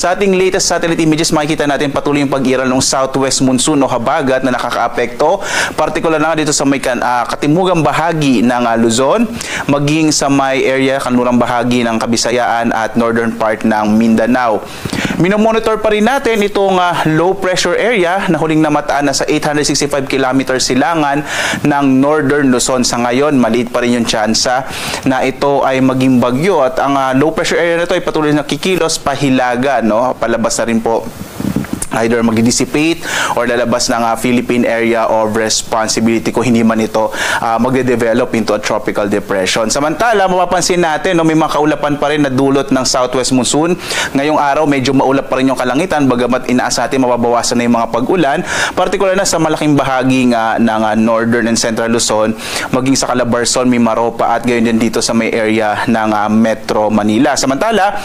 Sa ating latest satellite images, makikita natin patuloy yung pag-iral ng southwest monsoon o habagat na nakakaapekto. Partikular na dito sa may katimugang bahagi ng Luzon, maging sa may area, kanlurang bahagi ng Kabisayaan at northern part ng Mindanao. Minomonitor pa rin natin itong low pressure area na huling namataan na sa 865 km silangan ng northern Luzon. Sa ngayon, maliit pa rin yung tsansa na ito ay maging bagyo at ang low pressure area na ito ay patuloy na kikilos pahilaga, no? Palabas na rin po, either mag-dissipate or lalabas ng Philippine Area of Responsibility kung hindi man ito magde-develop into a tropical depression. Samantala, mapapansin natin, no, may mga kaulapan pa rin na dulot ng southwest monsoon. Ngayong araw, medyo maulap pa rin yung kalangitan, bagamat inaasa natin mababawasan na yung mga pag-ulan, partikular na sa malaking bahagi ng northern and central Luzon, maging sa Calabarzon, Mimaropa at gayon din dito sa may area ng Metro Manila. Samantala,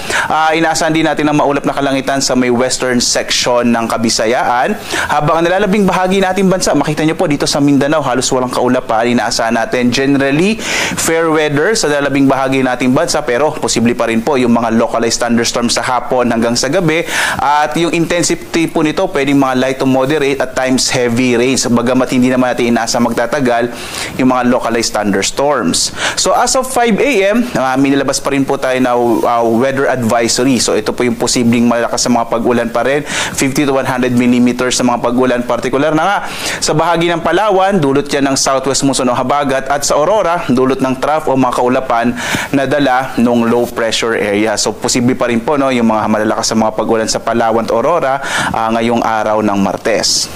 inaasahan din natin ang maulap na kalangitan sa may western section ng Kabisayaan. Habang ang nalalabing bahagi nating bansa, makita nyo po dito sa Mindanao, halos walang kaulapan. Inaasahan natin generally fair weather sa nalalabing bahagi nating bansa, pero posible pa rin po yung mga localized thunderstorms sa hapon hanggang sa gabi. At yung intensity po nito, pwedeng mga light to moderate at times heavy rains. Bagamat hindi naman natin inaasa magtatagal yung mga localized thunderstorms. So as of 5 a.m., minilabas pa rin po tayo na weather advisory. So ito po yung posibleng malakas sa mga pag-ulan pa rin. 50 to 100 millimeters sa mga pag-ulan, partikular na nga sa bahagi ng Palawan, dulot yan ng southwest monsoon o habagat, at sa Aurora, dulot ng trough o mga kaulapan na dala ng low pressure area. So posible pa rin po, no, yung mga malalakas sa mga pag-ulan sa Palawan at Aurora ngayong araw ng Martes.